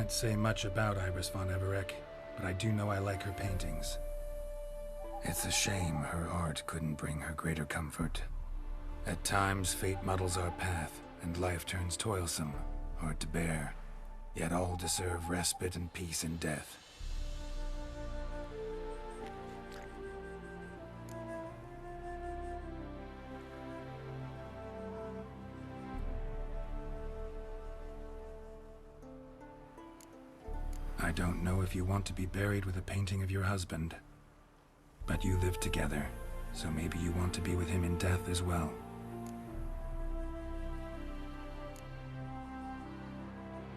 Can't say much about Iris von Everec, but I do know I like her paintings. It's a shame her art couldn't bring her greater comfort. At times, fate muddles our path, and life turns toilsome, hard to bear. Yet all deserve respite and peace in death. I don't know if you want to be buried with a painting of your husband, but you live together, so maybe you want to be with him in death as well.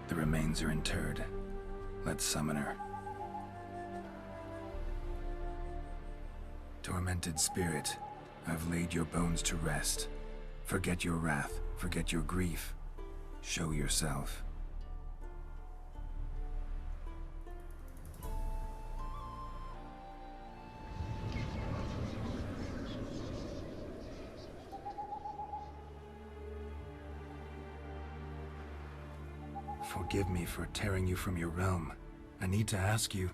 The remains are interred. Let's summon her. Tormented spirit, I've laid your bones to rest. Forget your wrath, forget your grief. Show yourself. Forgive me for tearing you from your realm. I need to ask you.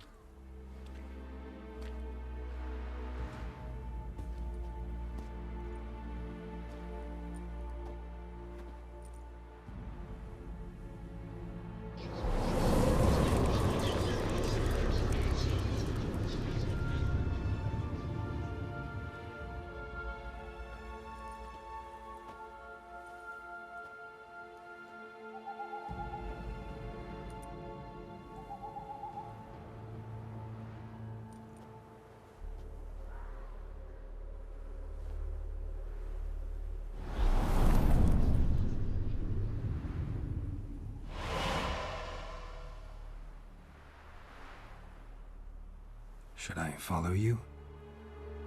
Should I follow you?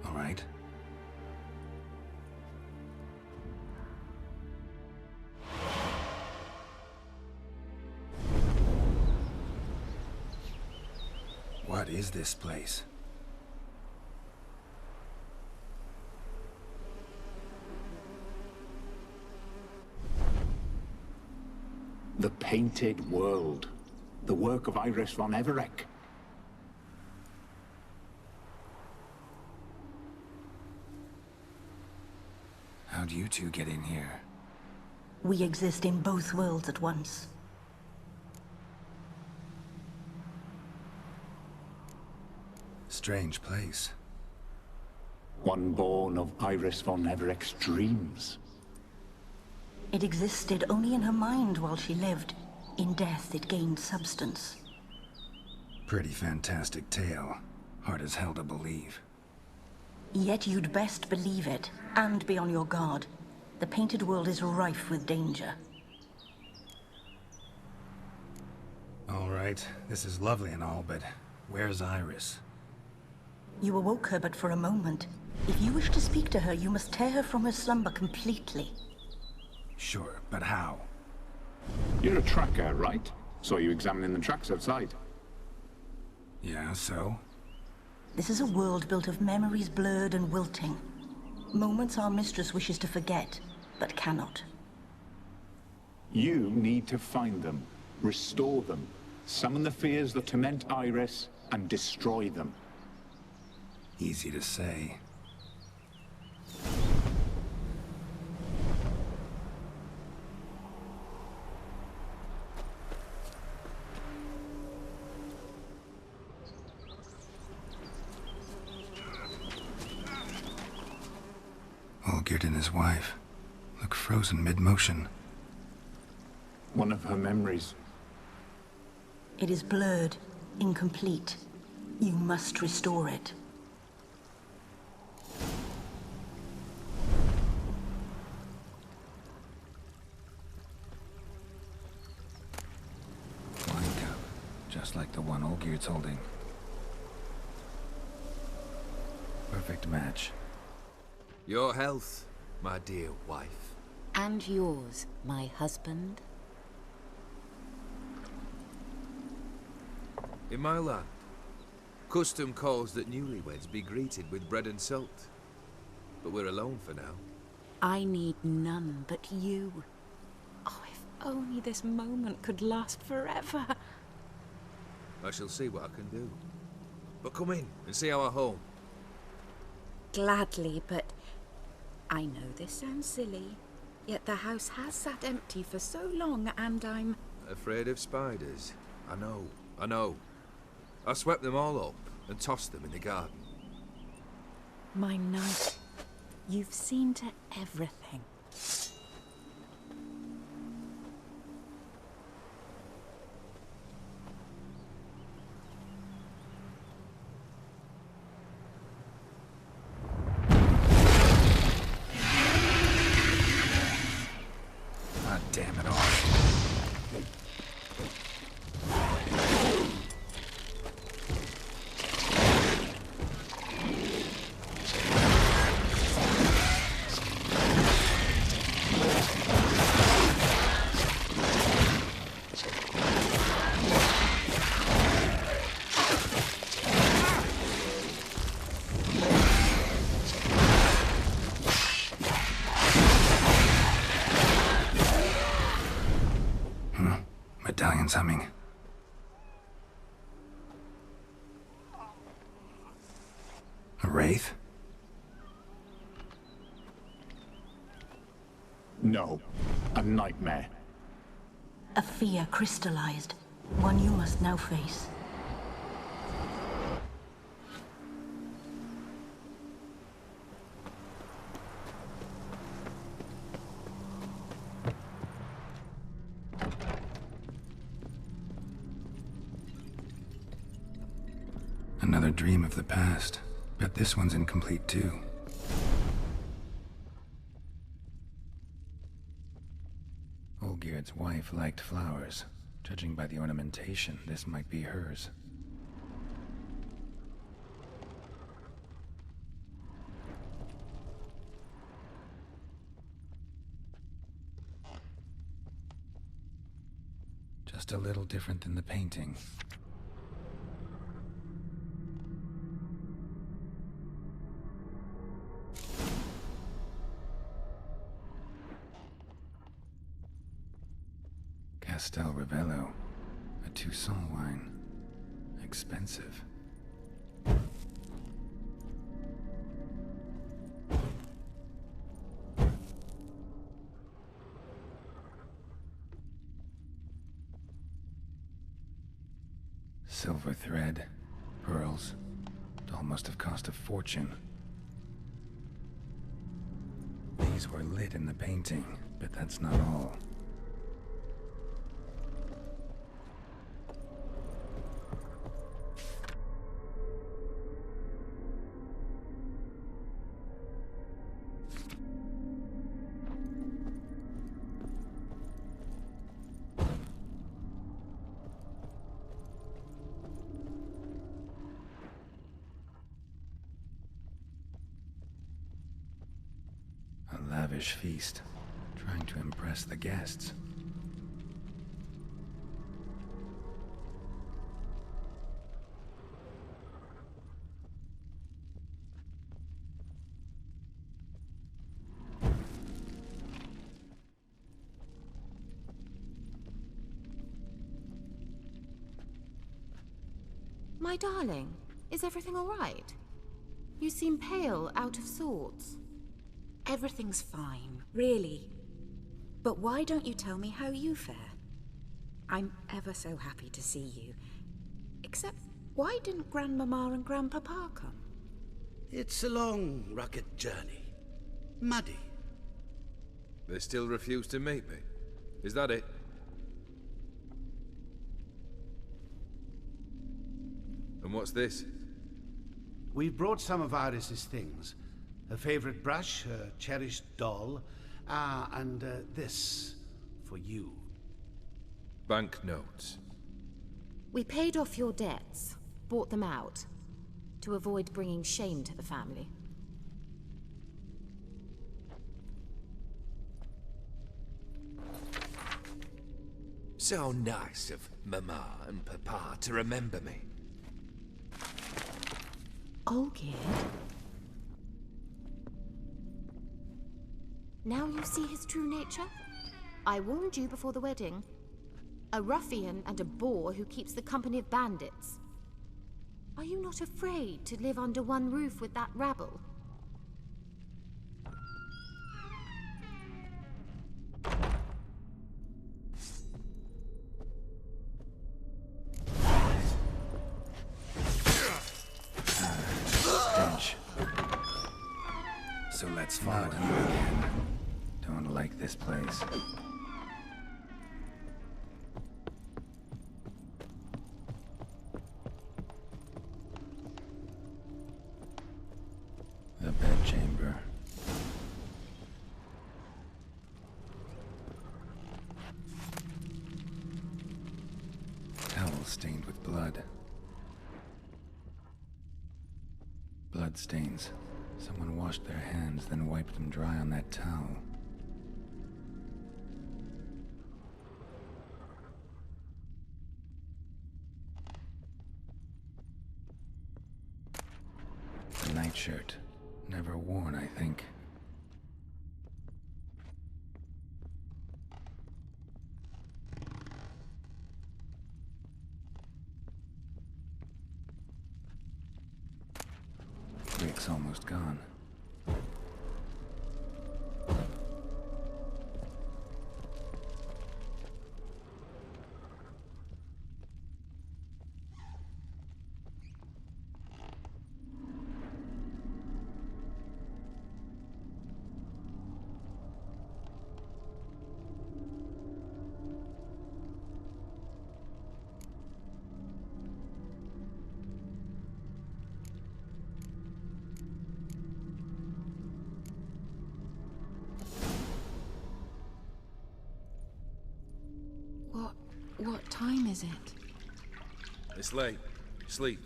All right. What is this place? The Painted World. The work of Iris von Everec. How'd you two get in here? We exist in both worlds at once. Strange place. One born of Iris von Everec's dreams. It existed only in her mind while she lived. In death, it gained substance. Pretty fantastic tale. Hard as hell to believe. Yet you'd best believe it, and be on your guard. The Painted World is rife with danger. All right, this is lovely and all, but where's Iris? You awoke her but for a moment. If you wish to speak to her, you must tear her from her slumber completely. Sure, but how? You're a tracker, right? Saw you examining the tracks outside. Yeah, so? This is a world built of memories blurred and wilting. Moments our mistress wishes to forget, but cannot. You need to find them, restore them, summon the fears that torment Iris, and destroy them. Easy to say. Olgierd and his wife look frozen mid-motion. One of her memories. It is blurred, incomplete. You must restore it. Wine cup, just like the one Olgierd's holding. Perfect match. Your health, my dear wife. And yours, my husband. In my land, custom calls that newlyweds be greeted with bread and salt. But we're alone for now. I need none but you. Oh, if only this moment could last forever. I shall see what I can do. But come in and see our home. Gladly, but I know this sounds silly, yet the house has sat empty for so long, and I'm... Afraid of spiders? I know. I swept them all up and tossed them in the garden. My knight, you've seen to everything. Damn it all. Medallion's humming. A wraith? No, a nightmare. A fear crystallized, one you must now face. Another dream of the past. Bet this one's incomplete too. Olgierd's wife liked flowers. Judging by the ornamentation, this might be hers. Just a little different than the painting. Castel Ravello, a Toussaint wine. Expensive. Silver thread, pearls. Doll must have cost a fortune. These were lit in the painting, but that's not all. A lavish feast, trying to impress the guests. My darling, is everything all right? You seem pale, out of sorts. Everything's fine, really. But why don't you tell me how you fare? I'm ever so happy to see you. Except, why didn't Grandmama and Grandpapa come? It's a long, rugged journey. Muddy. They still refuse to meet me. Is that it? And what's this? We've brought some of Iris's things. Her favorite brush, her cherished doll, and this for you. Banknotes. We paid off your debts, bought them out, to avoid bringing shame to the family. So nice of Mama and Papa to remember me. Olgierd? Now you see his true nature? I warned you before the wedding. A ruffian and a boor who keeps the company of bandits. Are you not afraid to live under one roof with that rabble? Stench. So let's follow him again. Don't like this place. The bedchamber. Towel stained with blood. Blood stains. Someone washed their hands, then wiped them dry on that towel. A nightshirt. Never worn, I think. Rick's almost gone. What time is it? It's late. Sleep.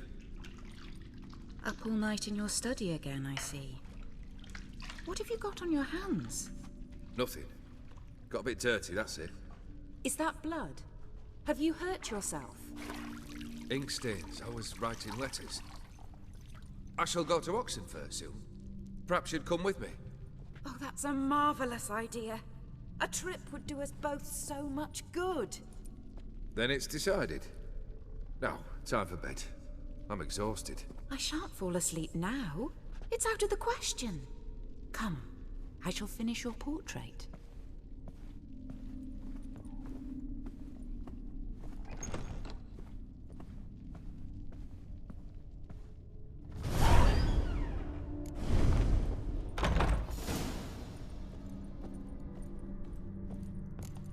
Up all night in your study again, I see. What have you got on your hands? Nothing. Got a bit dirty, that's it. Is that blood? Have you hurt yourself? Ink stains. I was writing letters. I shall go to Oxenfurt soon. Perhaps you'd come with me. Oh, that's a marvelous idea. A trip would do us both so much good. Then it's decided. Now, time for bed. I'm exhausted. I shan't fall asleep now. It's out of the question. Come, I shall finish your portrait.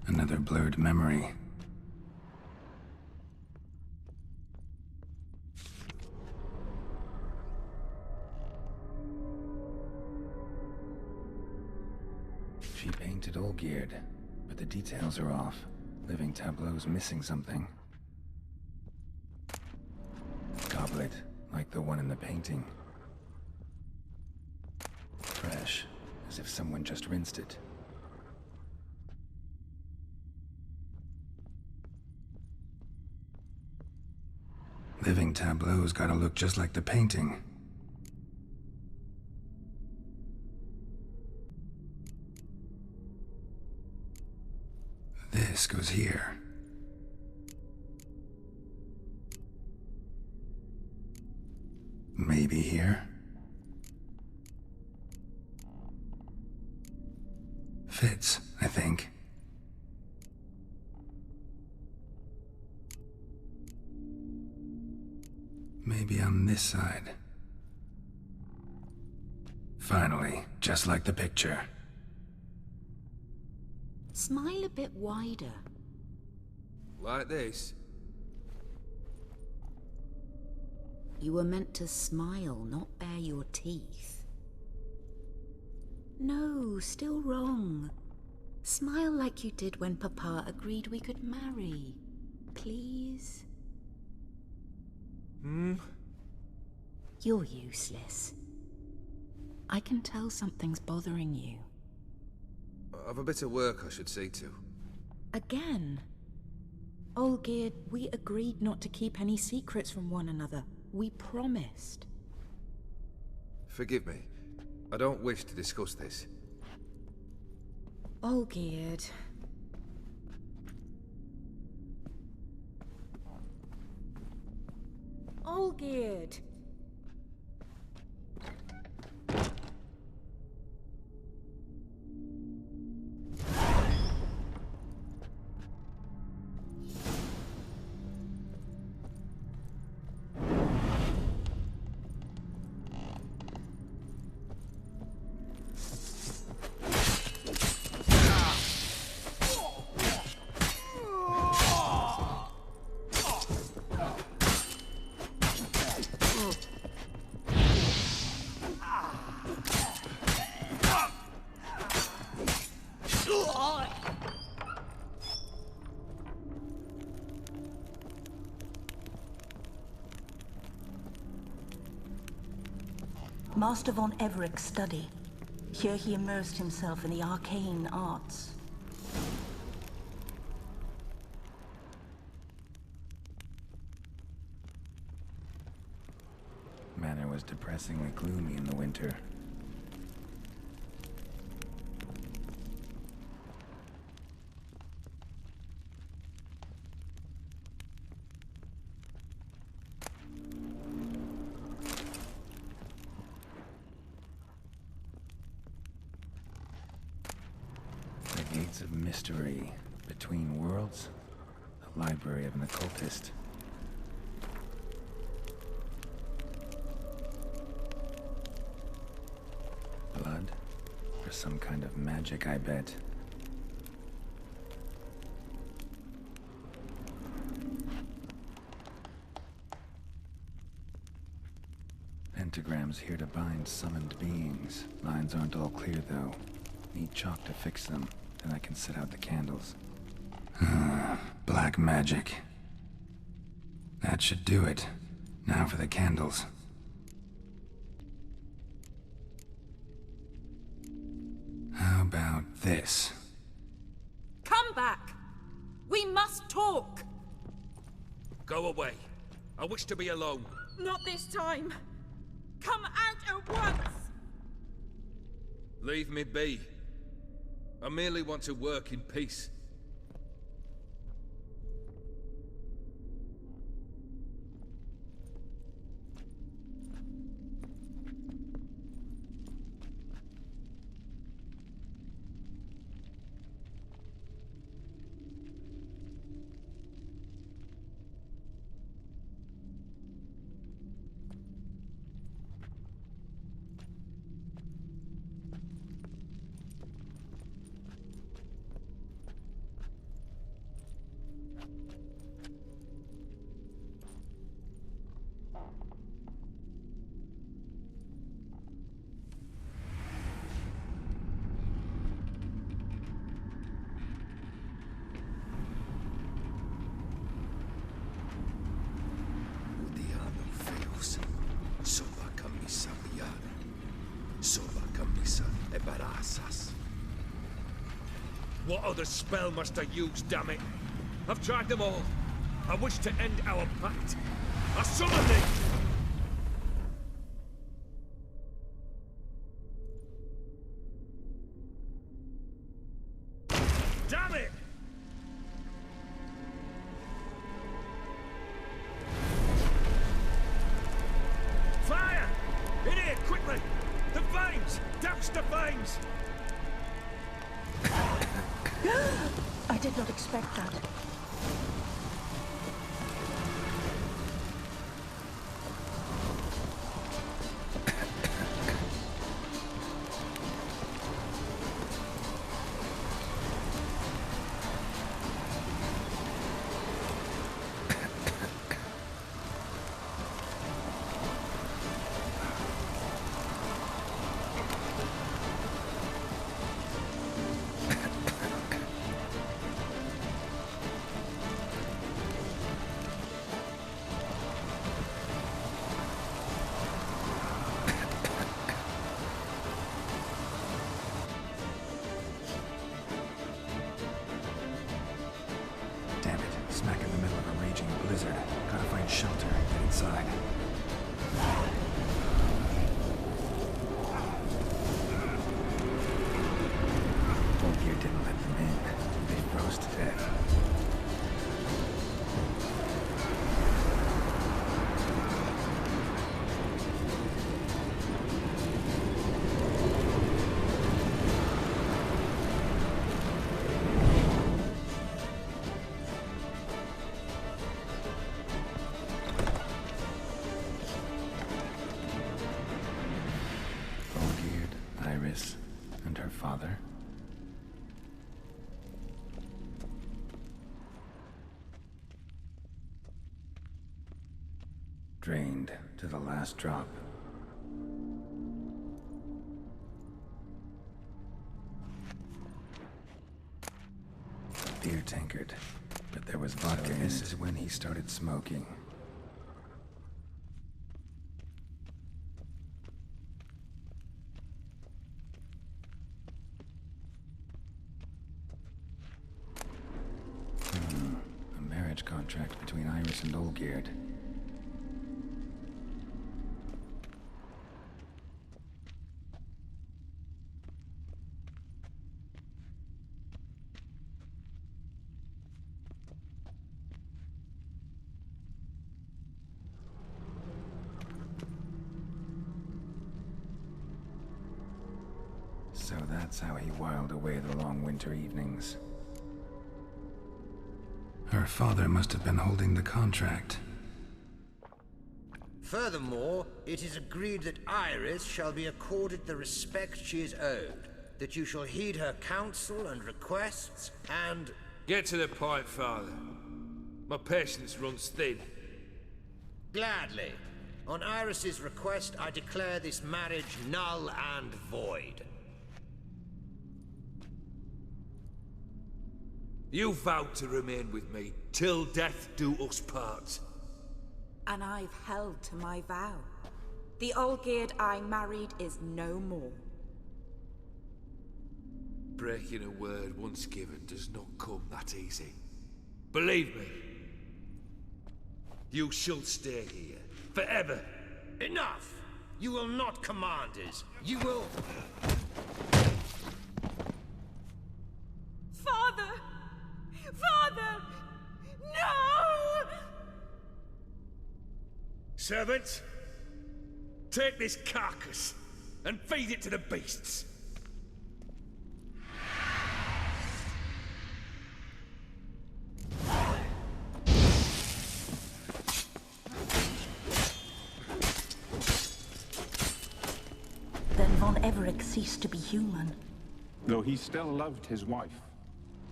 Another blurred memory. She painted Olgierd, but the details are off. Living tableau's missing something. Goblet, like the one in the painting. Fresh, as if someone just rinsed it. Living tableau's gotta look just like the painting. This goes here. Maybe here. Fits, I think. Maybe on this side. Finally, just like the picture. Smile a bit wider. Like this? You were meant to smile, not bare your teeth. No, still wrong. Smile like you did when Papa agreed we could marry. Please? You're useless. I can tell something's bothering you. I've a bit of work I should see to. Again? Olgierd, we agreed not to keep any secrets from one another. We promised. Forgive me. I don't wish to discuss this. Olgierd. Olgierd! Master von Everec's study. Here he immersed himself in the arcane arts. Manor was depressingly gloomy in the winter. The gates of mystery between worlds, the library of an occultist. Blood? Or some kind of magic, I bet. Pentagrams here to bind summoned beings. Lines aren't all clear, though. Need chalk to fix them, then I can set out the candles. Black magic. That should do it. Now for the candles. How about this? Come back! We must talk! Go away. I wish to be alone. Not this time! Come out at once! Leave me be. I merely want to work in peace. What other spell must I use, damn it? I've tried them all. I wish to end our pact. I summon thee! Damn it! Fire! In here, quickly! The flames! Douse the flames! I did not expect that. Iris and her father. Drained to the last drop. Beer tankard, but there was vodka in it. This is when he started smoking. A marriage contract between Iris and Olgierd. So that's how he whiled away the long winter evenings. Her father must have been holding the contract. Furthermore, it is agreed that Iris shall be accorded the respect she is owed, that you shall heed her counsel and requests, and... Get to the point, Father. My patience runs thin. Gladly. On Iris's request, I declare this marriage null and void. You vowed to remain with me, till death do us part. And I've held to my vow. The Olgierd I married is no more. Breaking a word once given does not come that easy. Believe me. You shall stay here, forever. Enough! You will not command us. You will... Father! Father! No! Servants, take this carcass and feed it to the beasts. Then von Everec ceased to be human. Though he still loved his wife.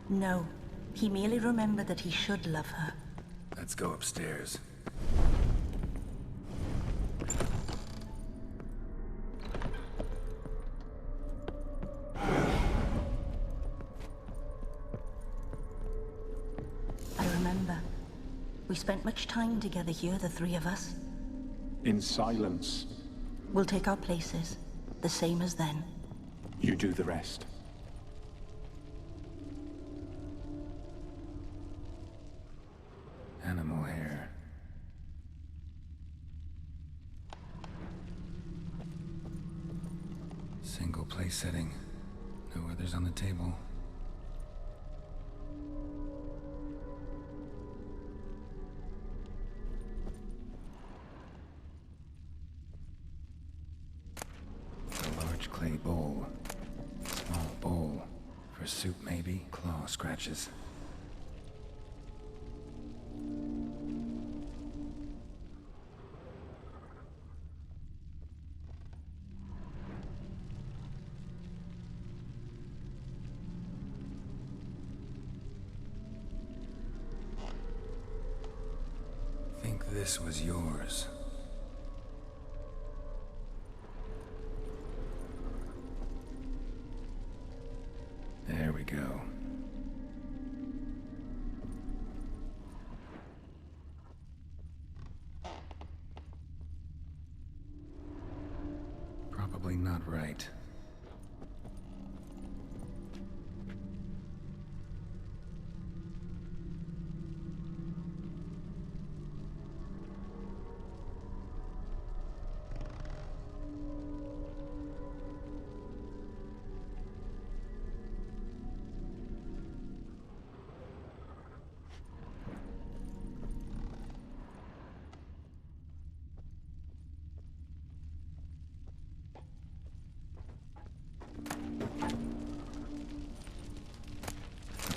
No, he merely remembered that he should love her. Let's go upstairs. I remember. We spent much time together here, the three of us. In silence. We'll take our places, the same as then. You do the rest. Animal hair. Single place setting. No others on the table. A large clay bowl. Small bowl. For soup, maybe? Claw scratches. This was yours. There we go. Probably not right.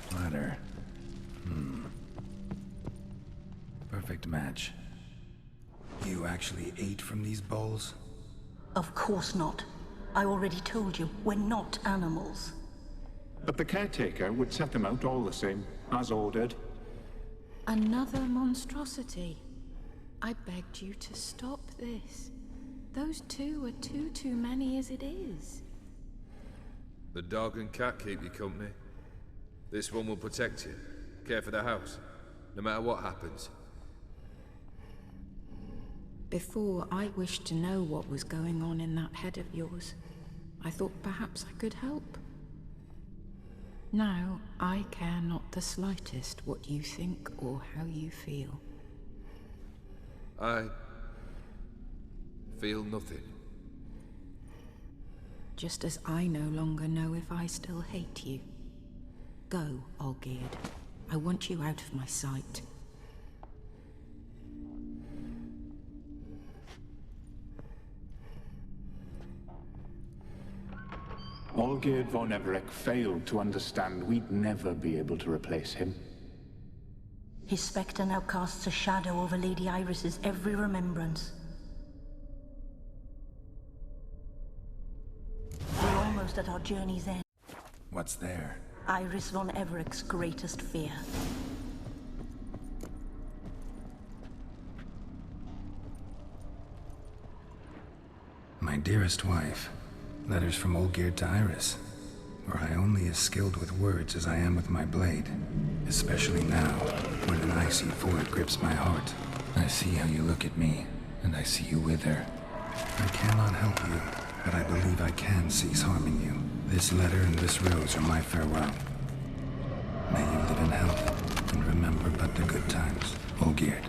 Platter. Perfect match. You actually ate from these bowls? Of course not. I already told you, we're not animals. But the caretaker would set them out all the same, as ordered. Another monstrosity. I begged you to stop this. Those two are too many as it is. The dog and cat keep you company. This one will protect you, care for the house, no matter what happens. Before, I wished to know what was going on in that head of yours. I thought perhaps I could help. Now, I care not the slightest what you think or how you feel. I feel nothing. Just as I no longer know if I still hate you. Go, Olgierd. I want you out of my sight. Olgierd von Everec failed to understand we'd never be able to replace him. His spectre now casts a shadow over Lady Iris's every remembrance. We're almost at our journey's end. What's there? Iris von Everec's greatest fear. My dearest wife. Letters from Olgierd to Iris. Were I only as skilled with words as I am with my blade. Especially now, when an icy void grips my heart. I see how you look at me, and I see you wither. I cannot help you, but I believe I can cease harming you. This letter and this rose are my farewell. May you live in health, and remember but the good times. Olgierd.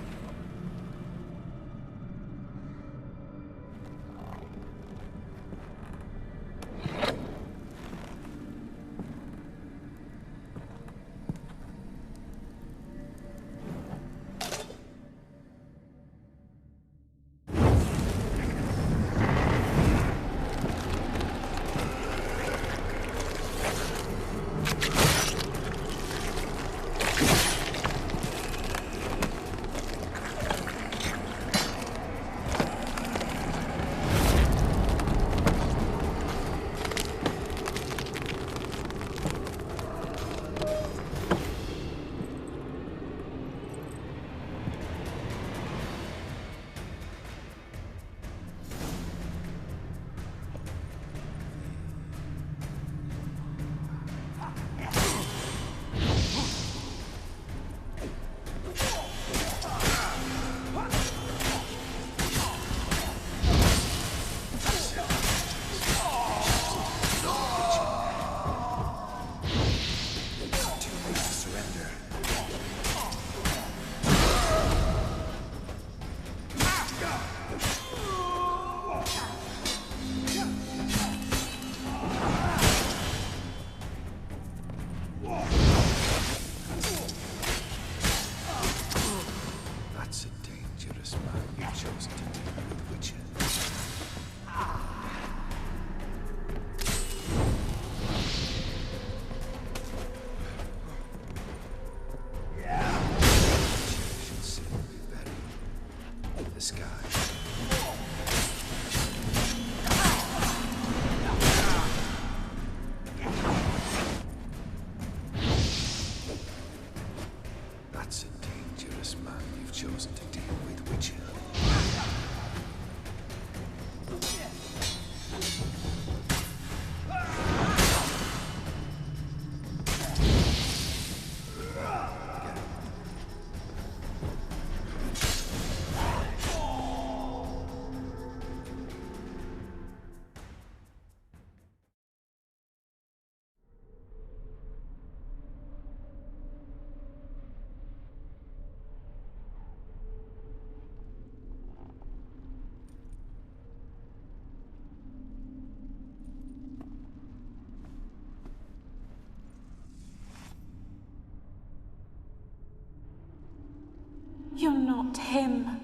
You're not him.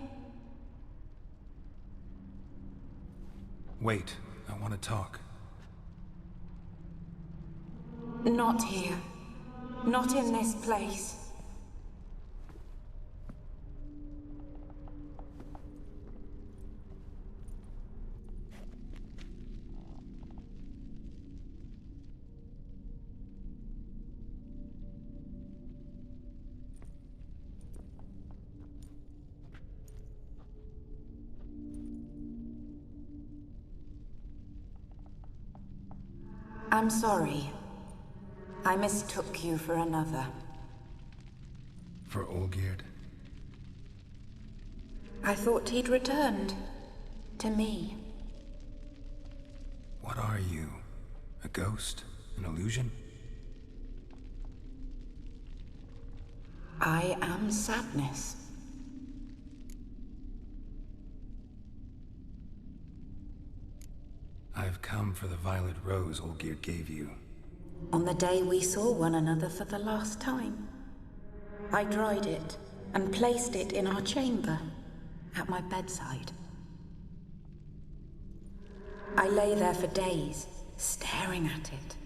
Wait, I want to talk. Not here. Not in this place. I'm sorry. I mistook you for another. For Olgierd? I thought he'd returned. To me. What are you? A ghost? An illusion? I am sadness. I've come for the violet rose Olgierd gave you. On the day we saw one another for the last time, I dried it and placed it in our chamber, at my bedside. I lay there for days, staring at it,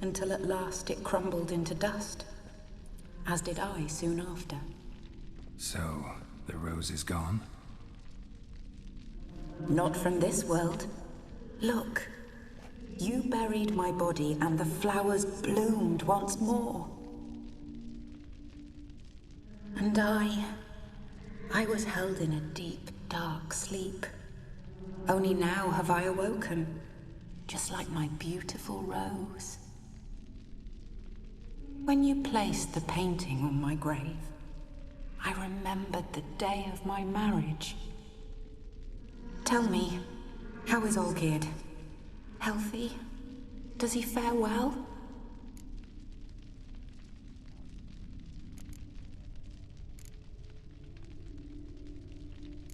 until at last it crumbled into dust, as did I soon after. So, the rose is gone? Not from this world. Look, you buried my body and the flowers bloomed once more. And I was held in a deep, dark sleep. Only now have I awoken, just like my beautiful rose. When you placed the painting on my grave, I remembered the day of my marriage. Tell me, how is Olgierd? Healthy? Does he fare well?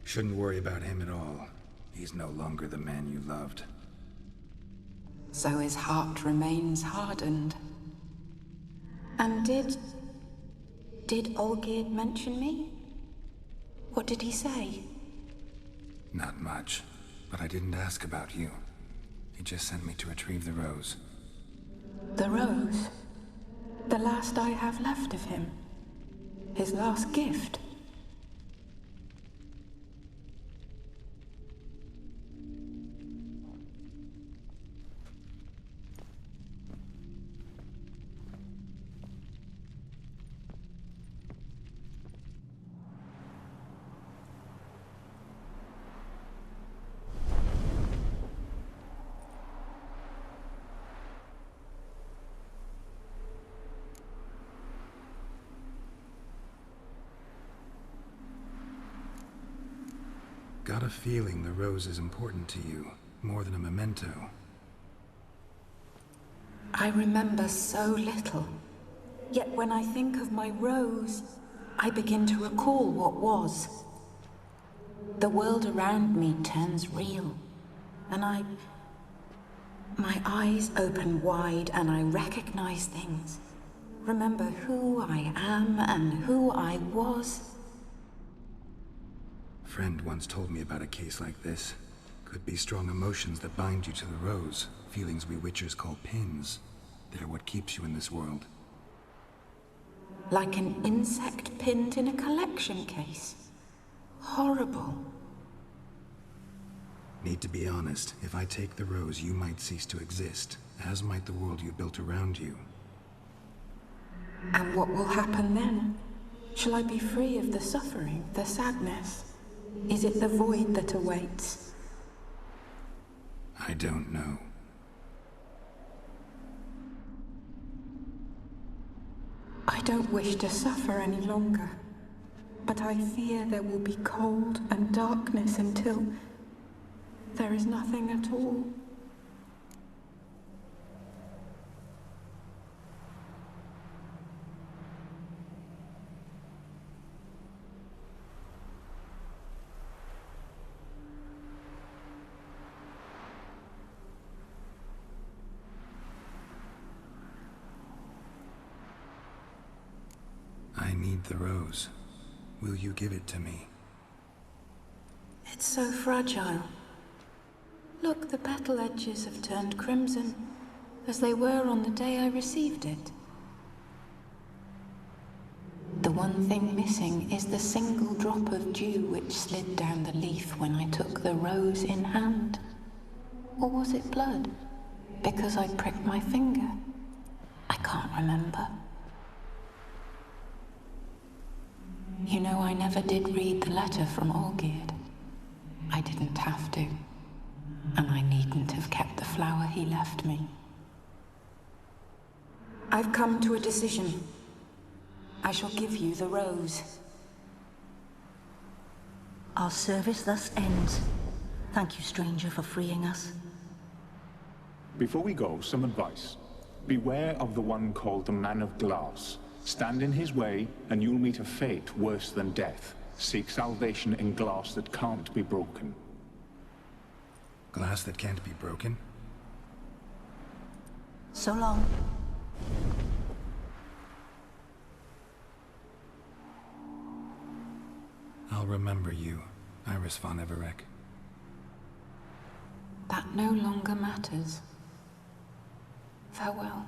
Shouldn't worry about him at all. He's no longer the man you loved. So his heart remains hardened. And did Olgierd mention me? What did he say? Not much, but I didn't ask about you. He just sent me to retrieve the rose. The rose? The last I have left of him? His last gift? Got a feeling the rose is important to you, more than a memento. I remember so little. Yet when I think of my rose, I begin to recall what was. The world around me turns real, and my eyes open wide and I recognize things. Remember who I am and who I was. A friend once told me about a case like this. Could be strong emotions that bind you to the rose, feelings we witchers call pins. They're what keeps you in this world. Like an insect pinned in a collection case. Horrible. Need to be honest, if I take the rose, you might cease to exist, as might the world you built around you. And what will happen then? Shall I be free of the suffering, the sadness? Is it the void that awaits? I don't know. I don't wish to suffer any longer, but I fear there will be cold and darkness until there is nothing at all. I need the rose. Will you give it to me? It's so fragile. Look, the petal edges have turned crimson, as they were on the day I received it. The one thing missing is the single drop of dew which slid down the leaf when I took the rose in hand. Or was it blood? Because I pricked my finger? I can't remember. You know, I never did read the letter from Olgierd. I didn't have to. And I needn't have kept the flower he left me. I've come to a decision. I shall give you the rose. Our service thus ends. Thank you, stranger, for freeing us. Before we go, some advice. Beware of the one called the Man of Glass. Stand in his way, and you'll meet a fate worse than death. Seek salvation in glass that can't be broken. Glass that can't be broken? So long. I'll remember you, Iris von Everec. That no longer matters. Farewell.